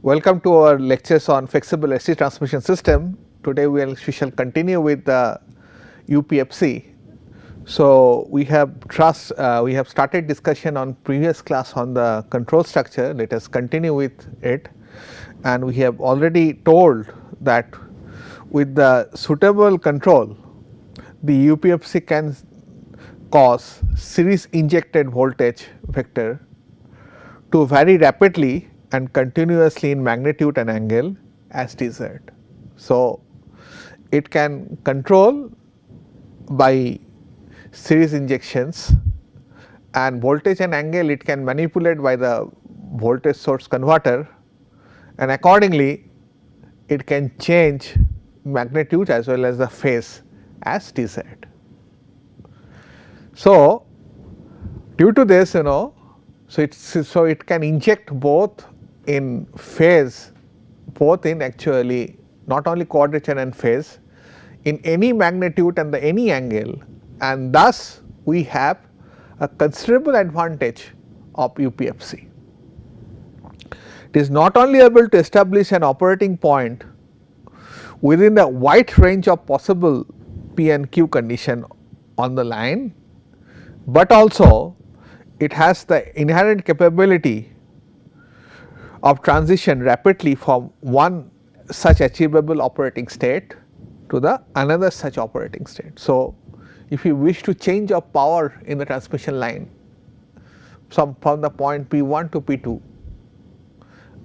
Welcome to our lectures on flexible ST transmission system. Today we shall continue with the UPFC. So, we have started discussion on previous class on the control structure. Let us continue with it, and we have already told that with the suitable control, the UPFC can cause series injected voltage vector to vary rapidly and continuously in magnitude and angle as desired. So, it can control by series injections, and voltage and angle it can manipulate by the voltage source converter, and accordingly it can change magnitude as well as the phase as desired. So, due to this so it can inject both in phase, both in actually not only quadrature and phase, in any magnitude and the any angle, and thus we have a considerable advantage of UPFC. It is not only able to establish an operating point within the wide range of possible P and Q condition on the line, but also it has the inherent capability of transition rapidly from one such achievable operating state to the another such operating state. So, if you wish to change of power in the transmission line from the point P1 to P2,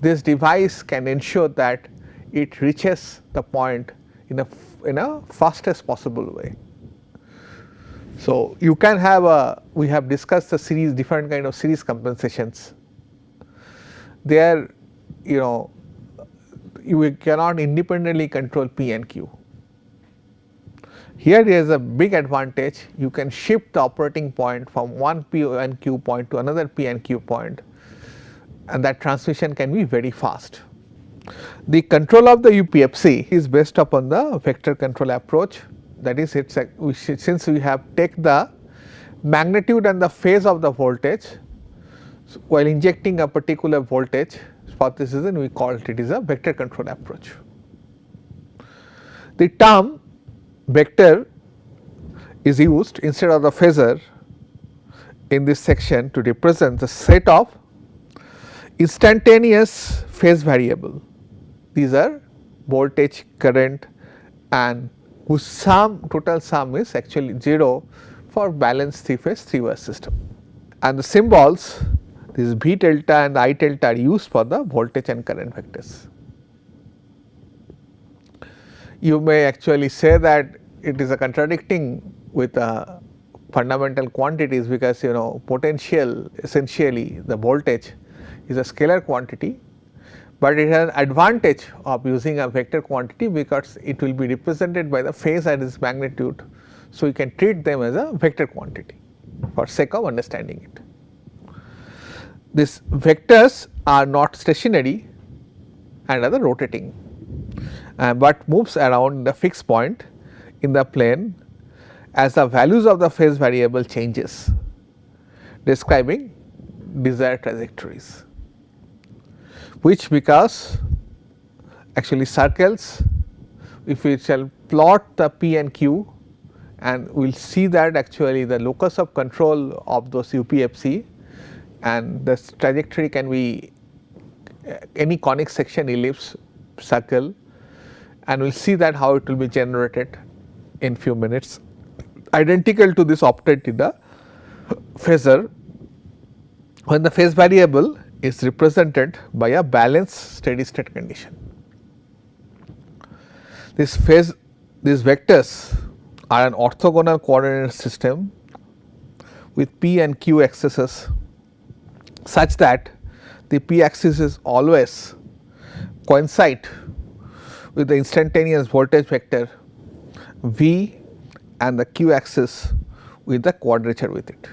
this device can ensure that it reaches the point in a fastest possible way. So, you can have we have discussed the series, different kind of series compensations. There you cannot independently control P and Q. Here there is a big advantage, you can shift the operating point from one P and Q point to another P and Q point, and that transmission can be very fast. The control of the UPFC is based upon the vector control approach, that is since we have take the magnitude and the phase of the voltage while injecting a particular voltage, for this reason we call it is a vector control approach. The term vector is used instead of the phasor in this section to represent the set of instantaneous phase variable. These are voltage, current, and whose total sum is actually 0 for balanced 3 phase 3 wire system. And the symbols, this V delta and I delta are used for the voltage and current vectors. You may actually say that it is a contradicting with fundamental quantities, because potential, essentially the voltage is a scalar quantity, but it has an advantage of using a vector quantity because it will be represented by the phase and its magnitude. So, you can treat them as a vector quantity for sake of understanding it. These vectors are not stationary and are the rotating, but moves around the fixed point in the plane as the values of the phase variable changes, describing desired trajectories, which because actually circles, if we shall plot the P and Q, and we will see that actually the locus of control of those UPFC, and the trajectory can be any conic section, ellipse, circle, and we will see that how it will be generated in few minutes, identical to this obtained in the phasor, when the phase variable is represented by a balanced steady state condition. These vectors are an orthogonal coordinate system with P and Q axes such that the P axis is always coincide with the instantaneous voltage vector V, and the Q axis with the quadrature with it.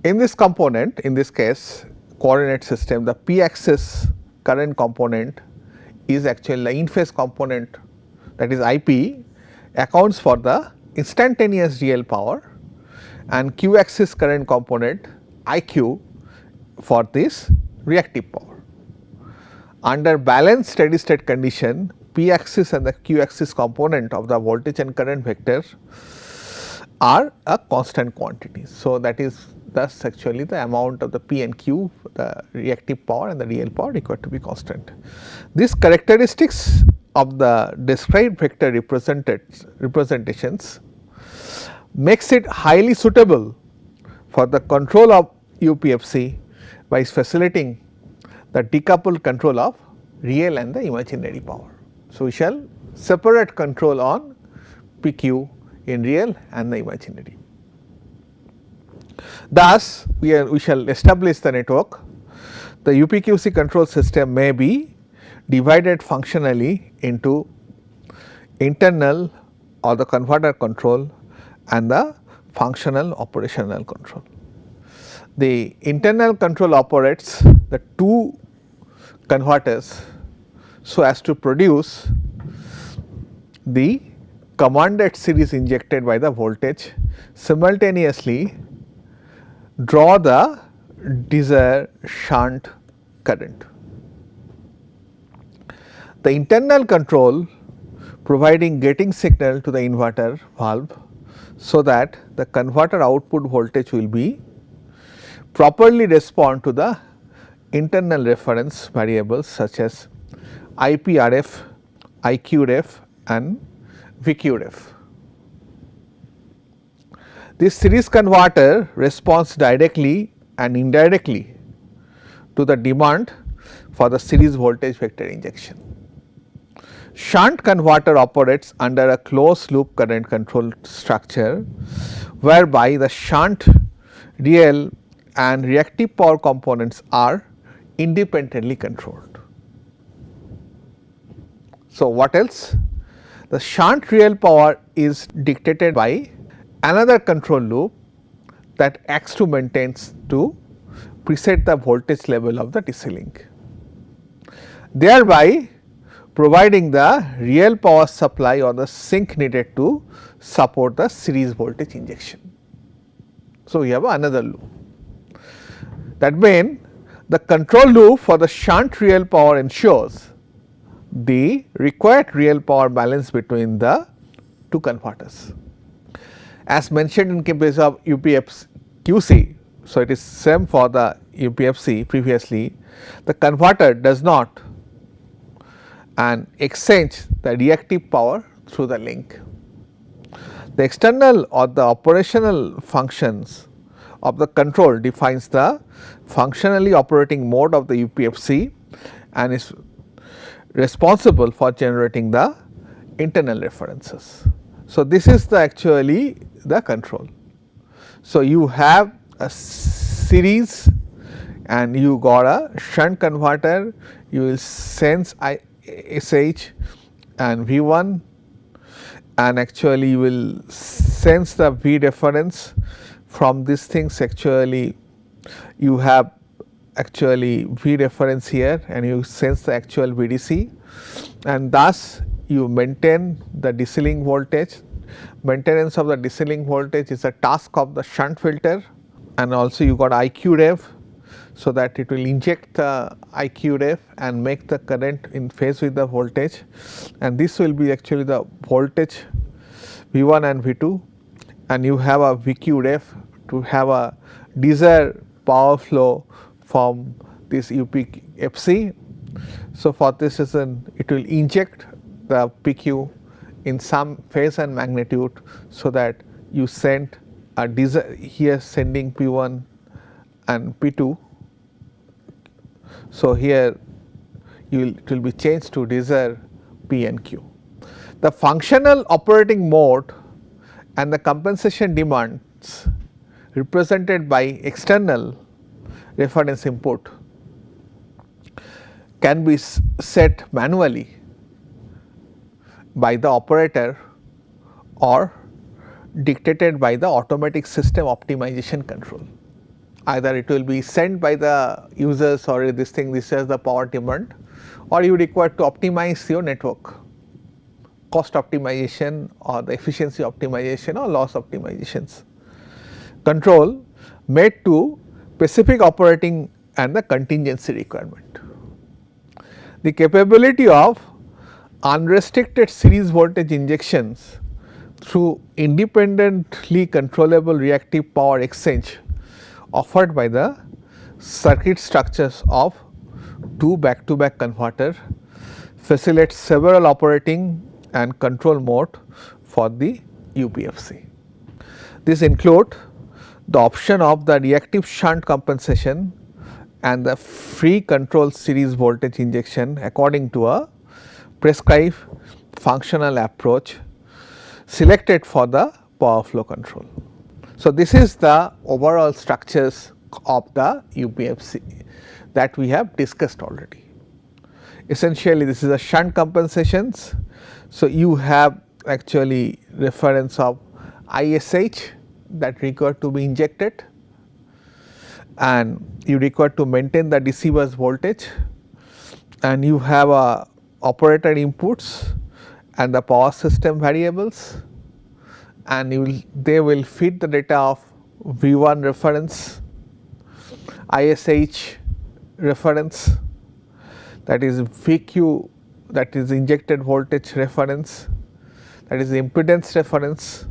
In this component, in this case coordinate system, the P axis current component is actually the in phase component, that is IP, accounts for the instantaneous real power, and Q axis current component IQ for this reactive power. Under balanced steady state condition, p axis and the q axis component of the voltage and current vector are a constant quantity. So, that is thus actually the amount of the p and q, the reactive power and the real power required to be constant. These characteristics of the described vector representations makes it highly suitable for the control of UPFC by facilitating the decoupled control of real and the imaginary power. So, we shall separate control on PQ in real and the imaginary. Thus, we shall establish the network. The UPQC control system may be divided functionally into internal or the converter control and the functional operational control. The internal control operates the two converters so as to produce the commanded series injected by the voltage, simultaneously draw the desired shunt current. The internal control providing gating signal to the inverter valve, so that the converter output voltage will be properly respond to the internal reference variables such as IPRF, IQRF and VQRF. This series converter responds directly and indirectly to the demand for the series voltage vector injection. Shunt converter operates under a closed loop current control structure, whereby the shunt, real and reactive power components are independently controlled. So, what else? The shunt real power is dictated by another control loop that acts to preset the voltage level of the DC link, thereby providing the real power supply or the sink needed to support the series voltage injection. So, we have another loop. That means, the control loop for the shunt real power ensures the required real power balance between the two converters. As mentioned in case of UPFQC, so it is same for the UPFC previously, the converter does not and exchange the reactive power through the link. The external or the operational functions of the control defines the functionally operating mode of the UPFC and is responsible for generating the internal references. So, this is the actually the control. So, you have a series and you got a shunt converter, you will sense SH and V1 and actually you will sense the V reference. From these things actually you have actually V reference here and you sense the actual VDC, and thus you maintain the DC link voltage. Maintenance of the DC link voltage is a task of the shunt filter, and also you got IQ ref, so that it will inject the IQ ref and make the current in phase with the voltage, and this will be actually the voltage V1 and V2, and you have a VQ ref to have a desired power flow from this UPFC. So, for this reason it will inject the PQ in some phase and magnitude, so that you send a here sending P1 and P2. So, here it will be changed to desired P and Q. The functional operating mode and the compensation demands represented by external reference input can be set manually by the operator or dictated by the automatic system optimization control. Either it will be sent by the users or this is the power demand, or you require to optimize your network, cost optimization or the efficiency optimization or loss optimizations. Control made to specific operating and the contingency requirement. The capability of unrestricted series voltage injections through independently controllable reactive power exchange offered by the circuit structures of two back-to-back converter facilitates several operating and control mode for the UPFC. These include the option of the reactive shunt compensation and the free control series voltage injection according to a prescribed functional approach selected for the power flow control. So, this is the overall structures of the UPFC that we have discussed already. Essentially, this is a shunt compensations. So, you have actually reference of ISH that required to be injected, and you require to maintain the DC bus voltage, and you have a operator inputs and the power system variables, and they will feed the data of V1 reference, ISH reference, that is VQ, that is injected voltage reference, that is impedance reference,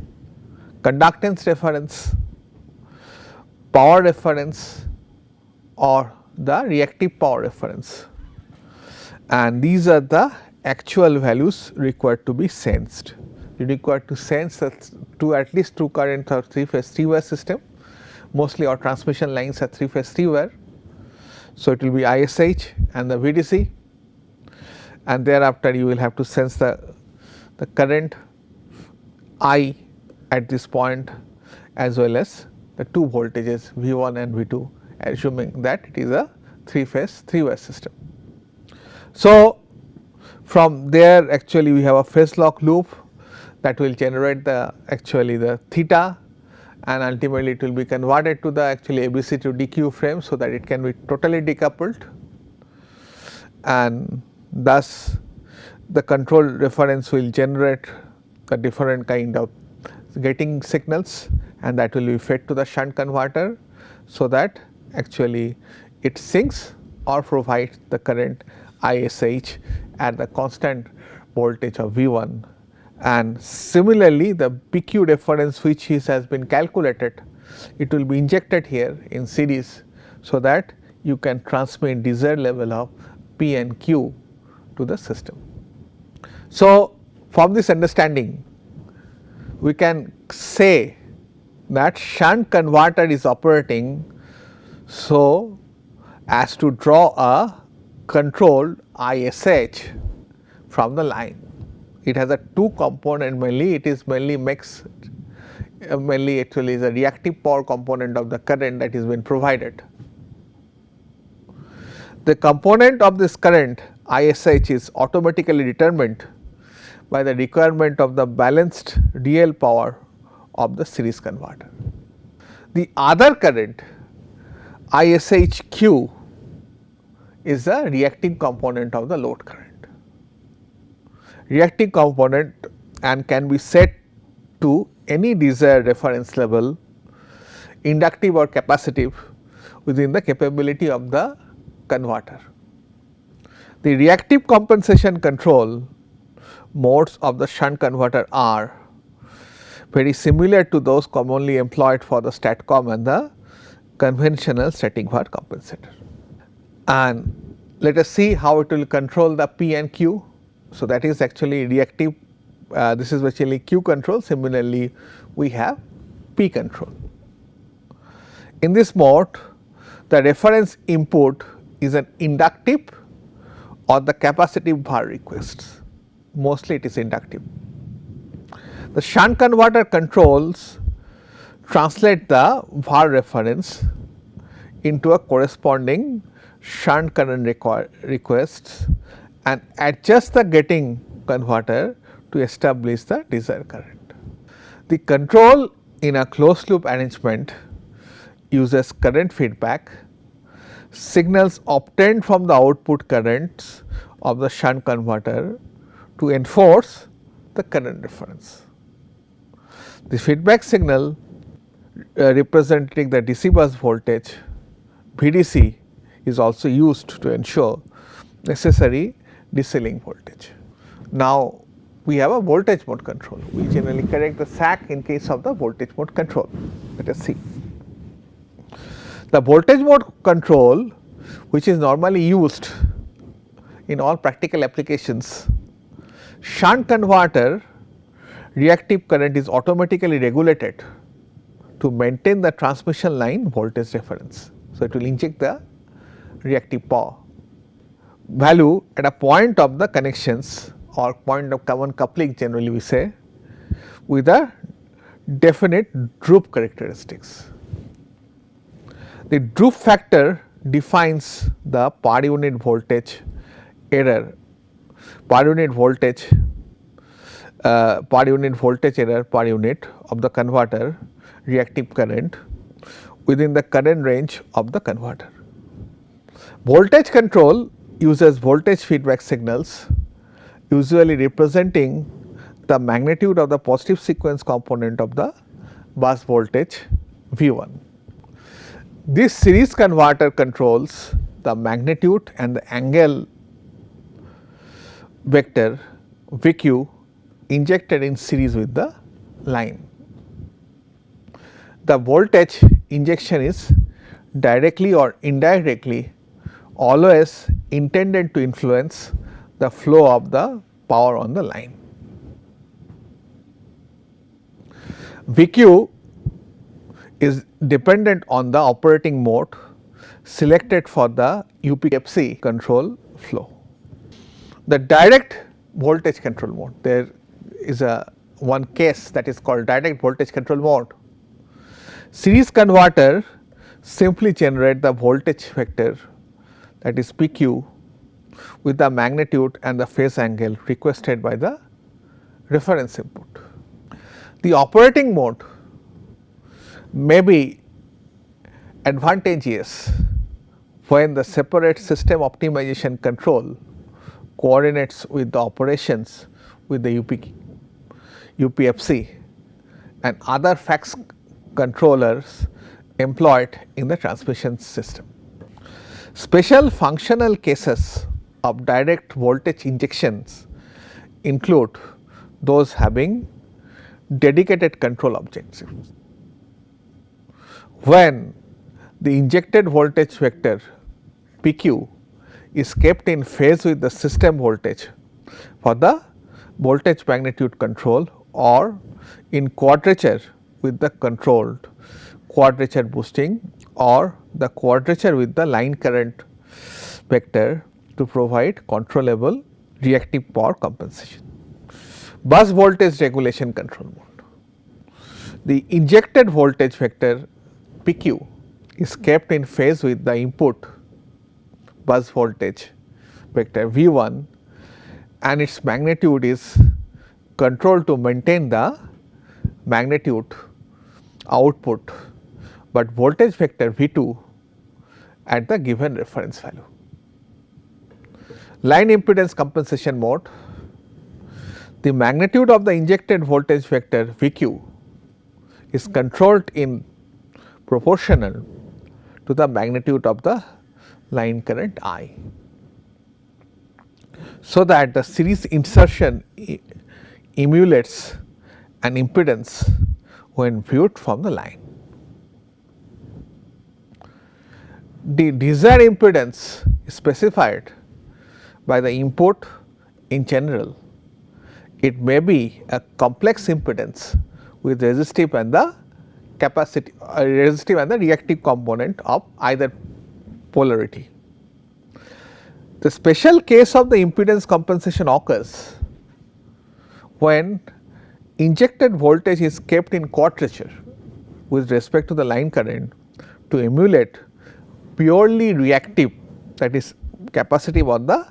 conductance reference, power reference, or the reactive power reference, and these are the actual values required to be sensed. You require to sense to at least two current or 3-phase 3-wire system. Mostly our transmission lines are 3-phase 3-wire. So, it will be ISH and the VDC, and thereafter you will have to sense the current I at this point as well as the two voltages V1 and V2, assuming that it is a 3-phase 3-wire system. So, from there actually we have a phase lock loop that will generate the actually the theta, and ultimately it will be converted to the actually ABC to DQ frame, so that it can be totally decoupled, and thus the control reference will generate the different kind of getting signals, and that will be fed to the shunt converter, so that actually it sinks or provides the current ISH at the constant voltage of V1. And similarly, the PQ reference which has been calculated, it will be injected here in series, so that you can transmit desired level of P and Q to the system. So, from this understanding we can say that shunt converter is operating so as to draw a controlled ISH from the line. It has a two component mainly, it is mainly makes mainly actually is a reactive power component of the current that is been provided. The component of this current ISH is automatically determined by the requirement of the balanced real power of the series converter. The other current ISHQ is the reactive component of the load current. Reactive component and can be set to any desired reference level, inductive or capacitive, within the capability of the converter. The reactive compensation control modes of the shunt converter are very similar to those commonly employed for the STATCOM and the conventional static var compensator. And let us see how it will control the P and Q. So, that is actually reactive, this is actually Q control, similarly we have P control. In this mode, the reference input is an inductive or the capacitive var requests, mostly it is inductive. The shunt converter controls translate the var reference into a corresponding shunt current requests and adjust the gating converter to establish the desired current. The control in a closed loop arrangement uses current feedback, signals obtained from the output currents of the shunt converter to enforce the current reference. The feedback signal representing the DC bus voltage VDC is also used to ensure necessary deceiling voltage. Now, we have a voltage mode control. We generally correct the SAC in case of the voltage mode control. Let us see. The voltage mode control, which is normally used in all practical applications, shunt converter reactive current is automatically regulated to maintain the transmission line voltage reference. So, it will inject the reactive power value at a point of the connections or point of common coupling, generally we say, with a definite droop characteristics. The droop factor defines the per unit voltage error, per unit voltage error per unit of the converter reactive current within the current range of the converter. Voltage control uses voltage feedback signals, usually representing the magnitude of the positive sequence component of the bus voltage V1. This series converter controls the magnitude and the angle vector VQ injected in series with the line. The voltage injection is directly or indirectly always intended to influence the flow of the power on the line. VQ is dependent on the operating mode selected for the UPFC control flow. The direct voltage control mode, there is a one case that is called direct voltage control mode. Series converter simply generate the voltage vector, that is PQ, with the magnitude and the phase angle requested by the reference input. The operating mode may be advantageous when the separate system optimization control coordinates with the operations with the UPFC and other fax controllers employed in the transmission system. Special functional cases of direct voltage injections include those having dedicated control objectives. When the injected voltage vector PQ is kept in phase with the system voltage for the voltage magnitude control or in quadrature with the controlled quadrature boosting or the quadrature with the line current vector to provide controllable reactive power compensation. Bus voltage regulation control mode. The injected voltage vector PQ is kept in phase with the input bus voltage vector V1 and its magnitude is controlled to maintain the magnitude output, but voltage vector V2 at the given reference value. Line impedance compensation mode. The magnitude of the injected voltage vector VQ is controlled in proportional to the magnitude of the line current I, so that the series insertion emulates an impedance when viewed from the line. The desired impedance is specified by the input in general. It may be a complex impedance with resistive and the resistive and the reactive component of either polarity. The special case of the impedance compensation occurs when injected voltage is kept in quadrature with respect to the line current to emulate purely reactive, that is capacitive on the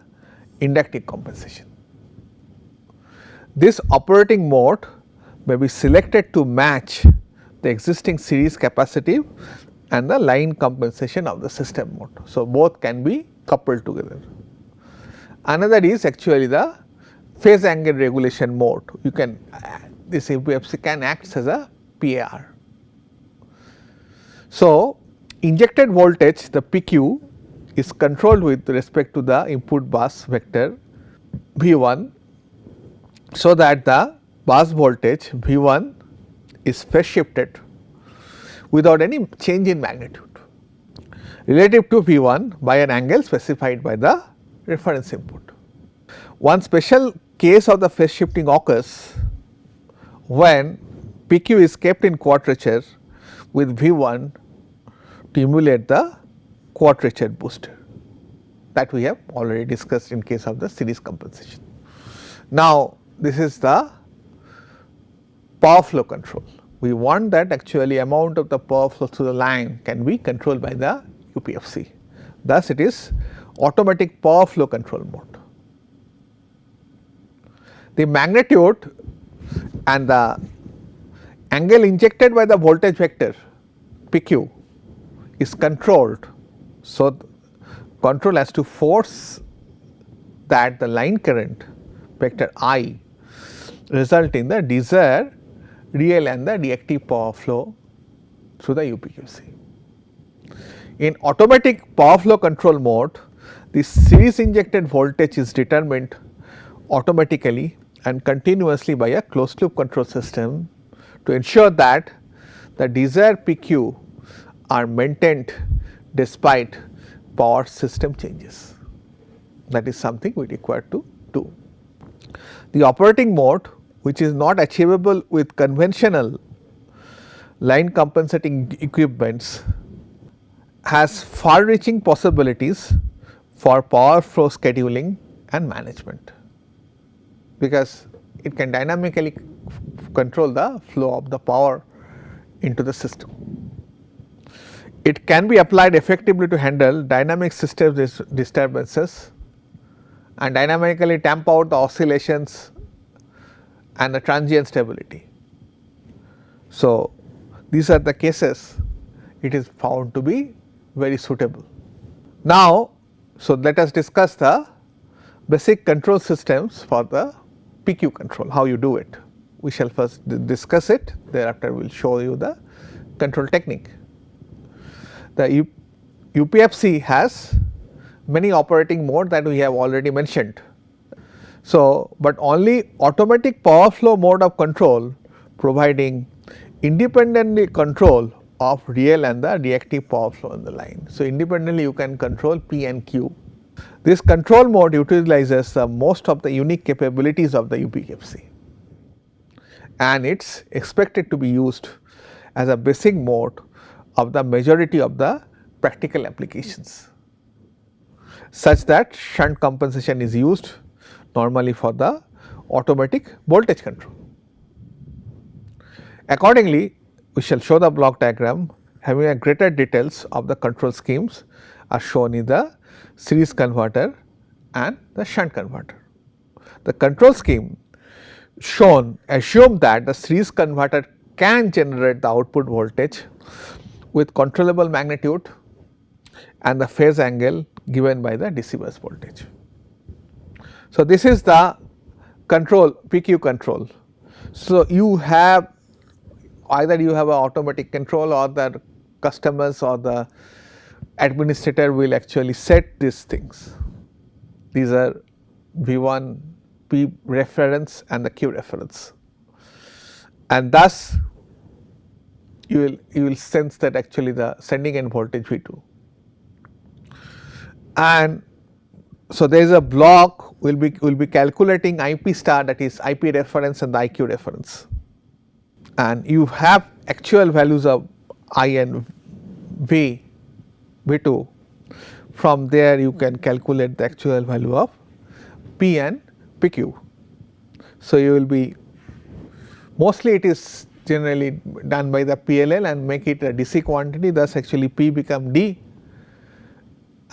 inductive compensation. This operating mode may be selected to match the existing series capacitive and the line compensation of the system mode. So, both can be coupled together. Another is actually the phase angle regulation mode. You can this UPFC can act as a PAR. So, injected voltage the PQ is controlled with respect to the input bus vector V1, so that the bus voltage V1 is phase shifted without any change in magnitude relative to V1 by an angle specified by the reference input. One special case of the phase shifting occurs when PQ is kept in quadrature with V1 to emulate the quadrature booster, that we have already discussed in case of the series compensation. Now, this is the power flow control. We want that actually amount of the power flow through the line can be controlled by the UPFC. Thus, it is automatic power flow control mode. The magnitude and the angle injected by the voltage vector PQ is controlled. So, control has to force that the line current vector I result in the desired real and the reactive power flow through the UPQC. In automatic power flow control mode, the series injected voltage is determined automatically and continuously by a closed loop control system to ensure that the desired PQ are maintained despite power system changes. That is something we require to do. The operating mode, which is not achievable with conventional line compensating equipments, has far reaching possibilities for power flow scheduling and management, because it can dynamically control the flow of the power into the system. It can be applied effectively to handle dynamic system disturbances and dynamically tamp out the oscillations and the transient stability. So, these are the cases it is found to be very suitable. Now, so let us discuss the basic control systems for the PQ control, how you do it. We shall first discuss it, thereafter we will show you the control technique. The UPFC has many operating mode that we have already mentioned. So, but only automatic power flow mode of control providing independently control of real and the reactive power flow in the line. So, independently you can control P and Q. This control mode utilizes most of the unique capabilities of the UPFC, and it is expected to be used as a basic mode of the majority of the practical applications, such that shunt compensation is used normally for the automatic voltage control. Accordingly, we shall show the block diagram having a greater details of the control schemes are shown in the series converter and the shunt converter. The control scheme shown assume that the series converter can generate the output voltage with controllable magnitude and the phase angle given by the DC bus voltage. So, this is the control PQ control. So, you have either you have a automatic control or the customers or the administrator will actually set these things. These are V1, P reference and the Q reference, and thus you will sense that actually the sending end voltage V2. And so, there is a block will be calculating IP star, that is IP reference and the IQ reference, and you have actual values of I and V, V2. From there you can calculate the actual value of P and PQ. So, you will be mostly it is generally done by the PLL and make it a DC quantity, thus actually P become D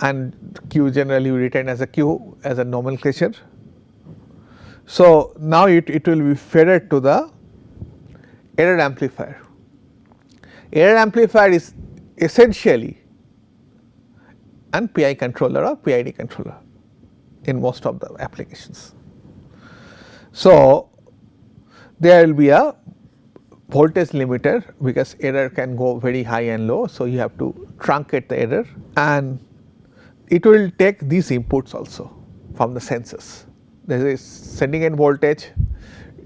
and Q generally written as a Q as a nomenclature. So, now it will be fed to the error amplifier. Error amplifier is essentially an PI controller or PID controller in most of the applications. So, there will be a voltage limiter because error can go very high and low. So, you have to truncate the error, and it will take these inputs also from the sensors. There is sending end voltage,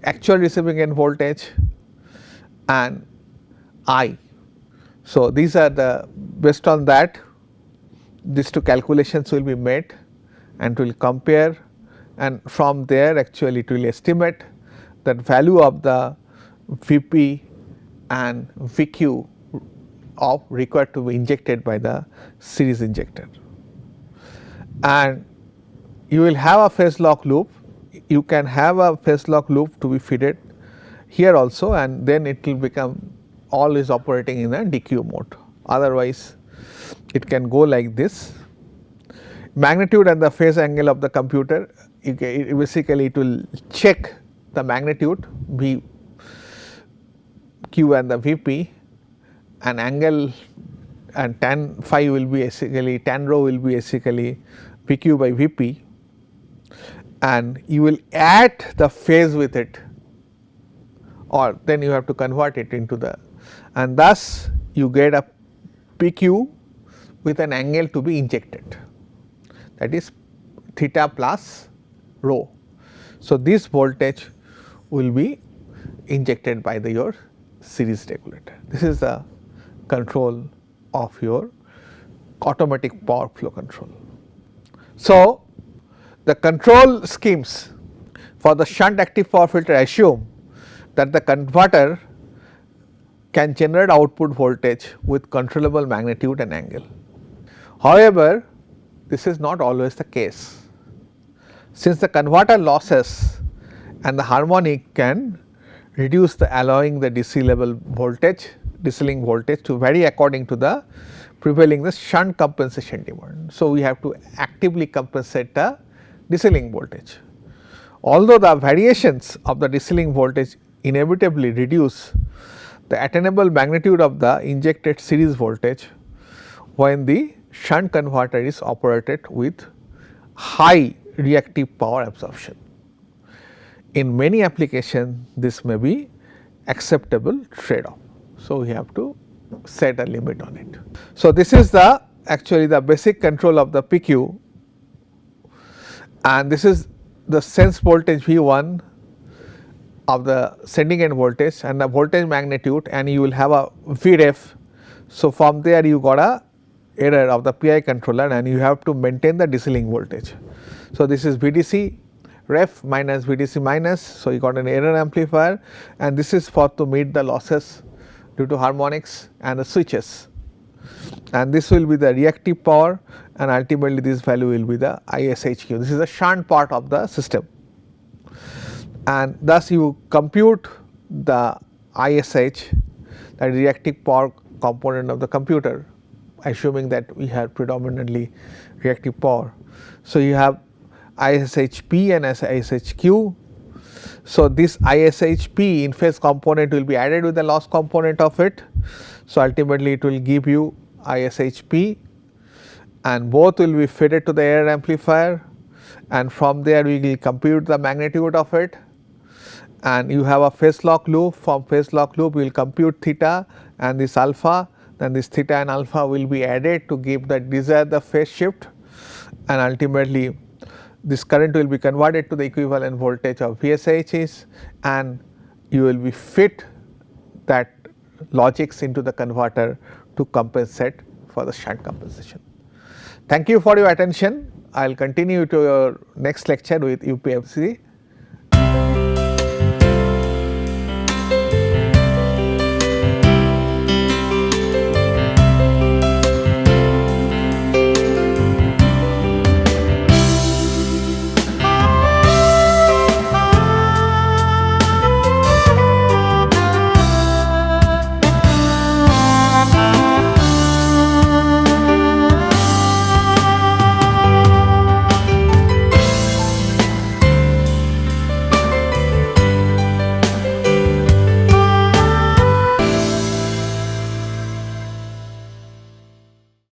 actual receiving end voltage, and I. So, these are the, based on that these two calculations will be made and will compare, and from there actually it will estimate that value of the Vp and Vq of required to be injected by the series injector. And you will have a phase lock loop, you can have a phase lock loop to be fitted here also, and then it will become all is operating in a DQ mode. Otherwise, it can go like this. Magnitude and the phase angle of the computer, basically it will check the magnitude V Q and the Vp, and angle and tan phi will be basically, tan rho will be basically Vq by Vp, and you will add the phase with it, or then you have to convert it into the, and thus you get a PQ with an angle to be injected, that is theta plus rho. So, this voltage will be injected by your series regulator. This is the control of your automatic power flow control. So, the control schemes for the shunt active power filter assume that the converter can generate output voltage with controllable magnitude and angle. However, this is not always the case, since the converter losses and the harmonic can reduce the allowing the DC level voltage, DC link voltage to vary according to the prevailing the shunt compensation demand. So, we have to actively compensate the DC link voltage. Although the variations of the DC link voltage inevitably reduce the attainable magnitude of the injected series voltage when the shunt converter is operated with high reactive power absorption. In many applications, this may be acceptable trade off. So, we have to set a limit on it. So, this is the actually the basic control of the PQ, and this is the sense voltage V1 of the sending end voltage and the voltage magnitude, and you will have a Vref. So, from there you got a error of the PI controller, and you have to maintain the DC link voltage. So, this is VDC ref minus VDC minus. So, you got an error amplifier, and this is for to meet the losses due to harmonics and the switches, and this will be the reactive power, and ultimately this value will be the ISHQ. This is the shunt part of the system, and thus you compute the ISH, that reactive power component of the computer, assuming that we have predominantly reactive power. So, you have ISHP and ISHQ. So, this ISHP in phase component will be added with the loss component of it. So, ultimately it will give you ISHP, and both will be fed to the error amplifier, and from there we will compute the magnitude of it, and you have a phase lock loop. From phase lock loop we will compute theta and this alpha, then this theta and alpha will be added to give the desired the phase shift, and ultimately this current will be converted to the equivalent voltage of VSHs, and you will be fit that logics into the converter to compensate for the shunt compensation. Thank you for your attention. I will continue to your next lecture with UPMC